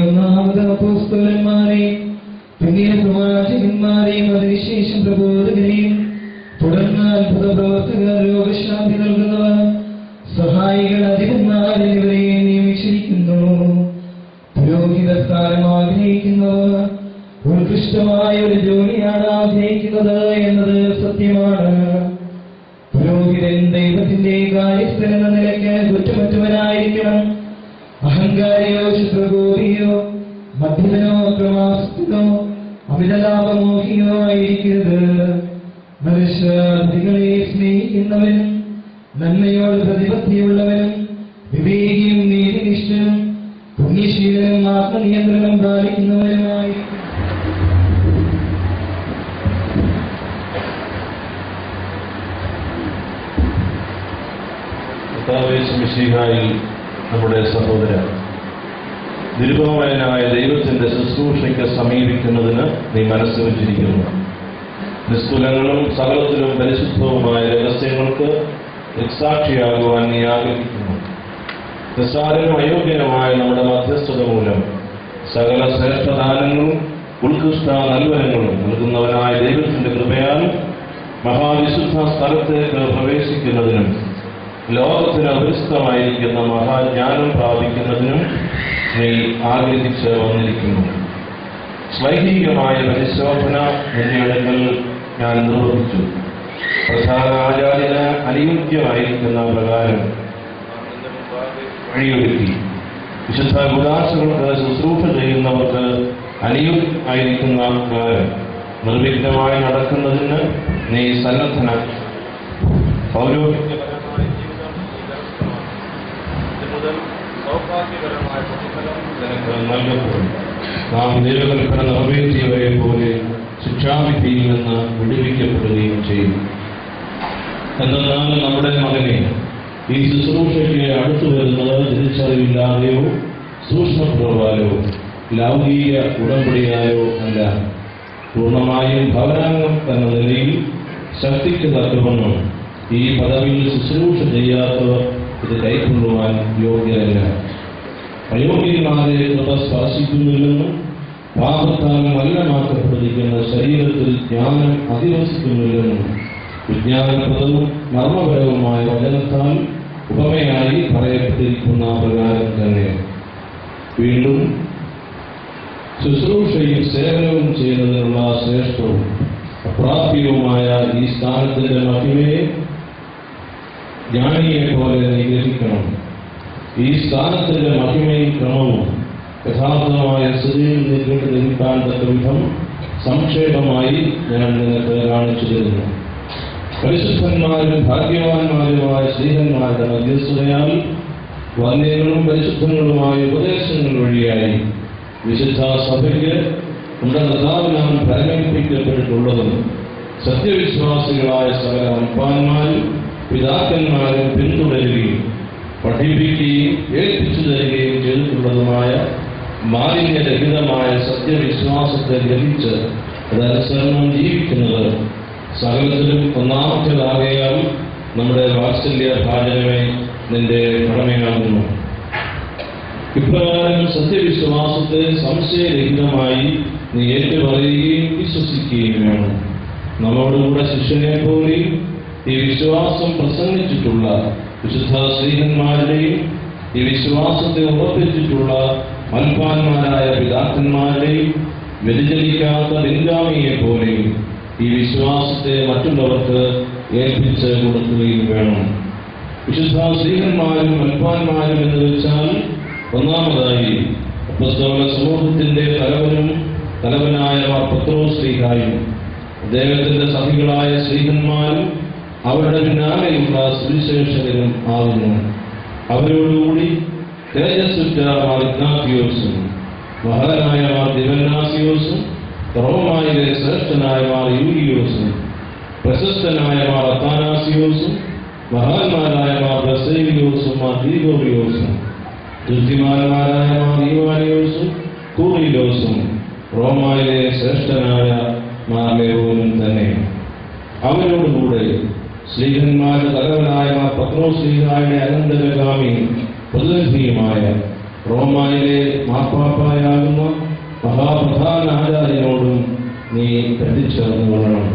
ഒന്നാമത് അപ്പോസ്തലന്മാരെയും പിന്നീട് പ്രവാചകന്മാരെയും അതിനുശേഷം പ്രബോധകരെയും തുടർന്ന് അത്ഭുത പ്രവർത്തകർ, രോഗശാന്തി നൽകുന്നവർ, സഹായികൾ, അധിപന്മാർ എന്നിവരെ നിയമിച്ചിരിക്കുന്നു. പുരോഹിതസ്ഥാനം ആഗ്രഹിക്കുന്നവർ ഉത്കൃഷ്ടമായ ഒരു ജോലിയാണ് ആഗ്രഹിക്കുന്നത് എന്നത് സത്യമാണ്. പുരോഹിതൻ ദൈവത്തിന്റെ കാര്യസ്ഥനെന്ന നിലയ്ക്ക് കുറ്റമറ്റവനായിരിക്കണം. അഹങ്കാരിയോ ശുദ്രകോപിയോ മദ്യപനോ അക്രമാസക്തനോ അമിതലാഭമോഹിയോ ആയിരിക്കരുത്. മനുഷ്യകളെ സ്നേഹിക്കുന്നവനും നന്മയോട് പ്രതിബദ്ധതയുള്ളവനും വിവേകിയും നീതിനിഷ്ഠനും പുണ്യശീലനും ആത്മനിയന്ത്രണം പാലിക്കുന്നവനുമായി നമ്മുടെ സഹോദര നിരുപമനായ ദൈവത്തിന്റെ ശുശ്രൂഷയ്ക്ക് സമീപിക്കുന്നതിന് നീ മനസ്സ് വച്ചിരിക്കുന്നു. നിസ്തുലങ്ങളും സകലത്തിലും പരിശുദ്ധവുമായ രഹസ്യങ്ങൾക്ക് ദൃക്സാക്ഷിയാകുവാൻ നീ ആഗ്രഹിക്കുന്നു. നിസ്സാരനും അയോഗ്യനുമായ നമ്മുടെ മധ്യസ്ഥത മൂലം സകല ശ്രേഷ്ഠദാനങ്ങളും ഉത്കൃഷ്ട നൽവനങ്ങളും നൽകുന്നവനായ ദൈവത്തിന്റെ കൃപയാൽ മഹാവിശുദ്ധ സ്ഥലത്തേക്ക് പ്രവേശിക്കുന്നതിനും ലോകത്തിന് അപരിസ്ഥമായിരിക്കുന്ന മഹാജ്ഞാനം പ്രാപിക്കുന്നതിനും നീ ആഗ്രഹിച്ച് വന്നിരിക്കുന്നു. സ്വൈഹികമായ പരിശോധന നിന്റെ അടുക്കൽ ഞാൻ നിർവഹിച്ചു. പ്രധാന ആചാര്യന് അനുയോജ്യമായിരിക്കുന്ന പ്രകാരം വഴിയൊരുക്കി. വിശുദ്ധ കുദാശകൾക്ക് ശുശ്രൂഷ ചെയ്യുന്നവർക്ക് അനുയോജ്യമായിരിക്കുന്ന പ്രകാരം നിർവിഘ്നമായി നടക്കുന്നതിന് നീ സന്നദ്ധനാക്കി. പൗരോഹിത്യപരമായ ജീവിതം സൗഭാഗ്യപരമായ പ്രതിഫലം നിനക്ക് നൽകപ്പെടും. നാം ദൈവകൽപ്പന നിറവേറ്റിയവരെ പോലെ ശിക്ഷാവിധിയിൽ നിന്ന് വിടുവിക്കപ്പെടുകയും ചെയ്യും. എന്നാൽ നമ്മുടെ മകനെ ഈ ശുശ്രൂഷയ്ക്ക് അടുത്തു വരുന്നത് തിരിച്ചറിവില്ലാതെയോ സൂക്ഷ്മപൂർവ്വാലോ ലൗകിക ഉടമ്പടിയായോ അല്ല, പൂർണ്ണമായും ഭവനാംഗം എന്ന നിലയിൽ ശക്തിക്ക് തക്കവണ്ണം ഈ പദവിയിൽ ശുശ്രൂഷ ചെയ്യാത്തവർ ഇത് കൈക്കൊള്ളുവാൻ യോഗ്യരല്ല. അയോഗ്യന്മാരെ കൃപ സ്പർശിക്കുന്നില്ലെന്നും പാപത്താൽ മലിനമാക്കപ്പെട്ടിരിക്കുന്ന ശരീരത്തിൽ ജ്ഞാനം അധിവസിക്കുന്നില്ലെന്നും വിജ്ഞാനപ്രദവും മർമ്മപരവുമായ വചനത്താൽ ഉപമയായി പറയപ്പെട്ടിരിക്കുന്ന പ്രകാരം തന്നെ വീണ്ടും ശുശ്രൂഷയും സേവനവും ചെയ്യുന്നതിനുള്ള ശ്രേഷ്ഠവും അപ്രാപ്യവുമായ ഈ സ്ഥാനത്തിന്റെ മഹിമയെ ജ്ഞാനിയെ പോലെ നിഗ്രഹിക്കണം. ഈ സ്ഥാനത്തിന്റെ മഹിമയും ക്രമവും യഥാർത്ഥമായ സ്ഥിതിയിൽ നിന്നിട്ട് ലഭിക്കാൻ തക്ക വിധം സംക്ഷേപമായി ഞാൻ നിനക്ക് കാണിച്ചു തരുന്നു. പരിശുദ്ധന്മാരും ഭാഗ്യവാന്മാരുമായ സ്ത്രീഹന്മാരുടെ മധ്യസ്ഥതയാൽ വന്യങ്ങളും പരിശുദ്ധങ്ങളുമായ ഉപദേശങ്ങൾ വഴിയായി വിശുദ്ധ സഭയ്ക്ക് നമ്മുടെ കർത്താവിനാൽ ഫലമേൽപ്പിക്കപ്പെട്ടിട്ടുള്ളതും സത്യവിശ്വാസികളായ സകല അൽപ്പാന്മാരും പിതാക്കന്മാരും പിന്തുടരുകയും പഠിപ്പിക്കുകയും ഏൽപ്പിച്ചു തരികയും ചെയ്തിട്ടുള്ളതുമായ മാലിന്യരഹിതമായ സത്യവിശ്വാസത്തെ ലഭിച്ച് അതനുസരണം ജീവിക്കുന്നത് സകലത്തിലും ഒന്നാമത്തേതാകയാൽ നമ്മുടെ വാത്സല്യ ഭാജനമേ നിന്റെ കടമയാകുന്നു. ഇപ്രകാരം സത്യവിശ്വാസത്തെ സംശയരഹിതമായി നീ ഏറ്റുപറയുകയും വിശ്വസിക്കുകയും വേണം. നമ്മോടുകൂടെ ശിഷ്യനെ പോലെയും ഈ വിശ്വാസം പ്രസംഗിച്ചിട്ടുള്ള വിശുദ്ധ സ്ത്രീഹന്മാരുടെയും ഈ വിശ്വാസത്തെ ഉറപ്പിച്ചിട്ടുള്ള മൽപ്പാന്മാരായ പിതാക്കന്മാരുടെയും വ്യതിചലിക്കാത്ത പിൻഗാമിയെ പോലെയും ഈ വിശ്വാസത്തെ മറ്റുള്ളവർക്ക് ഏൽപ്പിച്ച് കൊടുക്കുകയും വേണം. വിശുദ്ധ സ്ത്രീഹന്മാരും മൽപ്പാന്മാരും എന്ന് വെച്ചാൽ ഒന്നാമതായി അപ്പോസ്തല സമൂഹത്തിന്റെ തലവനായ പത്രോസ് ശ്ലീഹായും അദ്ദേഹത്തിന്റെ സഖികളായ സ്ത്രീഹന്മാരും അവരുടെ പിന്നാലെയുള്ള സുവിശേഷകരും ആകുന്നു. അവരോടുകൂടി തേജസ്സുറ്റ ഇഗ്നാത്തിയോസും മഹാനായ ദിവന്നാസിയോസും റോമായിലെ ശ്രേഷ്ഠനായ യൂലിയോസും പ്രശസ്തനായ അത്താനാസിയോസും മഹാന്മാരായ ബസേലിയോസും ഗ്രിഗോറിയോസും ബുദ്ധിമാന്മാരായ ഈവാനിയോസും കൂറിലോസും റോമായിലെ ശ്രേഷ്ഠനായ ലേവോനും തന്നെ. അവരോടുകൂടെ ശ്ലീഹന്മാരുടെ തലവനായ പത്രോസ് ശ്ലീഹായുടെ അനന്തരഗാമിയും പ്രതിനിധിയുമായ റോമായിലെ മാർപ്പാപ്പായ പ്രധാന ആചാര്യനോടും നീ എത്തിച്ചേർന്നു കൊള്ളണം.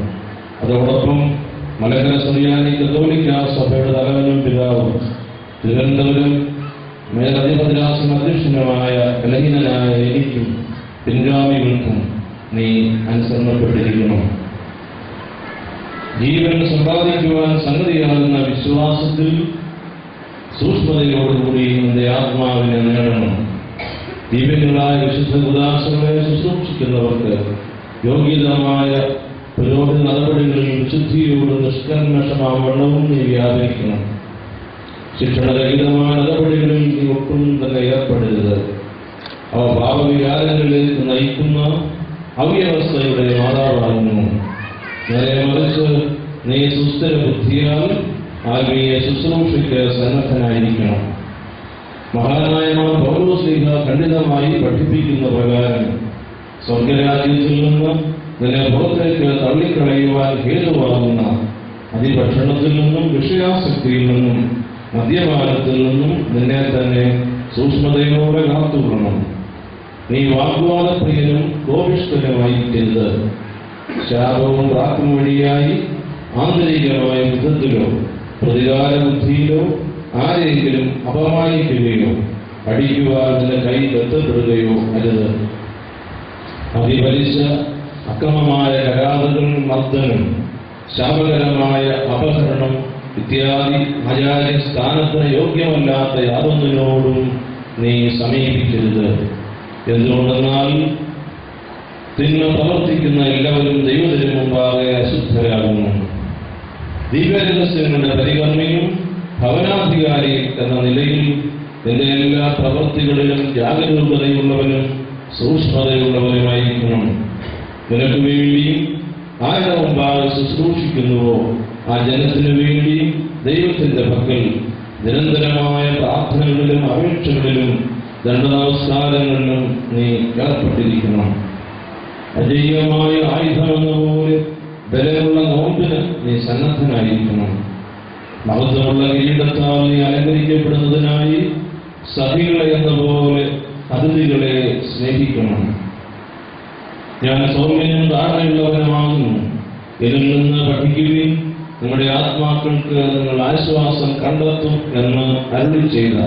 അതോടൊപ്പം മലങ്കര സുറിയാനി കത്തോലിക്ക സഭയുടെ തലവനും പിതാവും തിരുവനന്തപുരം മേലധിപതിരാസന അധ്യക്ഷനുമായ ബലഹീനനായ എനിക്കും പിൻഗാമികൾക്കും നീ അനുസരണപ്പെട്ടിരിക്കണം. ജീവൻ സമ്പാദിക്കുവാൻ സംഗതിയാകുന്ന വിശ്വാസത്തിൽ സൂക്ഷ്മതയോടുകൂടി നിന്റെ ആത്മാവിനെ നേടണം. ദിവ്യങ്ങളായ വിശുദ്ധ ഉദാസങ്ങളെ ശുശ്രൂഷിക്കുന്നവർക്ക് യോഗ്യതമായ പുരോഗതി നടപടികളിൽ വിശുദ്ധിയോട് നിഷ്കർമ്മഷമാവണ്ണവും നീ വ്യാപരിക്കണം. ശിക്ഷണരഹിതമായ നടപടികളിൽ നീ ഒട്ടും തന്നെ ഏർപ്പെടരുത്. അവ പാപവികാരങ്ങളിലേക്ക് നയിക്കുന്ന അവ്യവസ്ഥയുടെ മാതാവാകുന്നു. നേരെ മറിച്ച് നീ സുസ്ഥിര ബുദ്ധിയാൽ ആത്മീയ ശുശ്രൂഷയ്ക്ക് സന്നദ്ധനായിരിക്കണം. മഹാനായ പൗലോസ്ലീഹ ഖണ്ഡിതമായി പഠിപ്പിക്കുന്ന പ്രകാരം സ്വർഗരാജ്യത്തിൽ നിന്ന് നിന്നെ പുറത്തേക്ക് തള്ളിക്കളയുവാൻ ഹേതുവാകുന്ന അതിഭക്ഷണത്തിൽ നിന്നും വിഷയാസക്തിയിൽ നിന്നും മദ്യപാനത്തിൽ നിന്നും നിന്നെ തന്നെ സൂക്ഷ്മതയോടെ കാത്തുകൊള്ളണം. നീ വാഗ്വാദപ്രിയനും കോപിഷ്ഠനുമായിരിക്കരുത്. ശാപവും പ്രാക്കും വഴിയായി ആന്തരികമായ വിധത്തിലോ പ്രതികാര ബുദ്ധിയിലോ ആരെങ്കിലും അപമാനിക്കുകയോ അടിക്കുവാൻ നിന്റെ കൈ ബന്ധപ്പെടുകയോ അരുത്. അതിപലിശ, അക്രമമായ കരാറുകൾ, മർദ്ദനം, ശാപകരമായ അപഹരണം ഇത്യാദി ആചാര്യ സ്ഥാനത്തിന് യോഗ്യമല്ലാത്ത യാതൊന്നിനോടും നീ സമീപിക്കരുത്. എന്തുകൊണ്ടെന്നാൽ തിന്മ പ്രവർത്തിക്കുന്ന എല്ലാവരും ദൈവത്തിന് മുമ്പാകെ അശുദ്ധരാകുന്നു. ദിവ്യരഹസ്യങ്ങളുടെ പരികർമ്മിയും ഭവനാധികാരി എന്ന നിലയിൽ നിന്റെ എല്ലാ പ്രവൃത്തികളിലും ജാഗരൂകതയുള്ളവനും സൂക്ഷ്മതയുള്ളവനുമായിരിക്കണം. നിനക്ക് വേണ്ടി ആരുടെ മുമ്പാകെ ശുശ്രൂഷിക്കുന്നുവോ ആ ജനത്തിനു വേണ്ടി ദൈവത്തിന്റെ പക്കൽ നിരന്തരമായ പ്രാർത്ഥനകളിലും അപേക്ഷകളിലും ദണ്ഡനമസ്കാരങ്ങളിലും നീ ഏർപ്പെട്ടിരിക്കണം. അജയ്യമായ ആയുധമെന്ന പോലെ ബലമുള്ള നോമ്പിന് നീ സന്നദ്ധനായിരിക്കണം. മഹത്വമുള്ള കിരീടത്താൽ നീ അലങ്കരിക്കപ്പെടുന്നതിനായി സഖികളെ എന്ന പോലെ അതിഥികളെ സ്നേഹിക്കണം. ഞാൻ സൗമ്യനും ധാരണയുള്ളവനുമാകുന്നു. ഇതിൽ നിന്ന് പഠിക്കുകയും നിങ്ങളുടെ ആത്മാക്കൾക്ക് നിങ്ങൾ ആശ്വാസം കണ്ടെത്തും എന്ന് അരുളി ചെയ്ത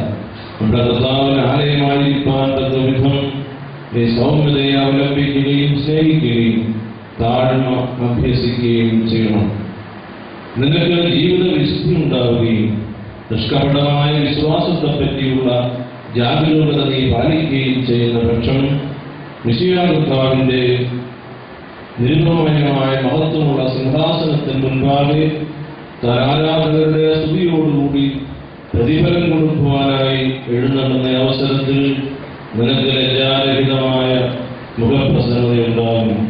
നമ്മുടെ കർത്താവിന് ആലയമായിരിക്കാൻ തക്ക വിധം ഈ സൗമ്യതയെ അവലംബിക്കുകയും സ്നേഹിക്കുകയും താഴ്മ അഭ്യസിക്കുകയും ചെയ്യണം. നിങ്ങൾക്ക് ജീവിത വിശുദ്ധി ഉണ്ടാവുകയും നിഷ്കപടമായ വിശ്വാസത്തെപ്പറ്റിയുള്ള ജാഗരൂകത നീ പാലിക്കുകയും ചെയ്യുന്ന പക്ഷം മിശിഹാ കർത്താവിന്റെ നിരുപമയമായ മഹത്വമുള്ള സിംഹാസനത്തിന് മുൻപാകെ ആരാധകരുടെ സ്തുതിയോടുകൂടി പ്രതിഫലം കൊടുക്കുവാനായി എഴുന്നള്ളുന്ന അവസരത്തിൽ നിനക്ക് ലജ്ജാരഹിതമായ മുഖപ്രസന്നതയുണ്ടാകും.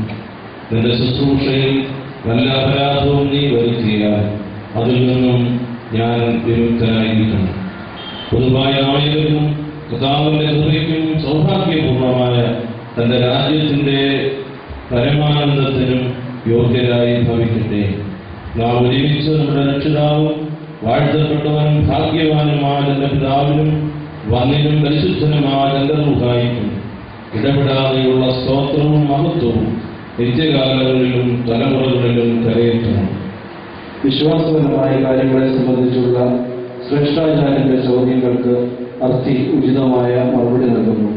നിന്റെ ശുശ്രൂഷയിൽ വല്ല അപരാധവും നീ വരുത്തിയാൽ അതിൽ നിന്നും ഞാൻ വിമുക്തനായിരിക്കണം. പൊതുവായ നായകനും കർത്താവിന്റെ കൃപയ്ക്കും സൗഭാഗ്യപൂർണമായ തന്റെ രാജ്യത്തിന്റെ പരമാനന്ദത്തിനും യോഗ്യരായി ഭവിക്കട്ടെ. നാം ഒരുമിച്ച് നമ്മുടെ രക്ഷിതാവും വാഴ്ത്തപ്പെട്ടവനും ഭാഗ്യവാനുമായ തന്റെ പിതാവിനും വന്നിനും പരിശുദ്ധനുമായ തന്റെ റൂഹായിക്കും ഇടപെടാതെയുള്ള സ്തോത്രവും മഹത്വവും നിത്യകാലങ്ങളിലും തലമുറകളിലും കരയേറ്റണം. വിശ്വാസപരമായ കാര്യങ്ങളെ സംബന്ധിച്ചുള്ള ശ്രേഷ്ഠാചാര്യന്റെ ചോദ്യങ്ങൾക്ക് അർത്ഥി ഉചിതമായ മറുപടി നൽകുന്നു.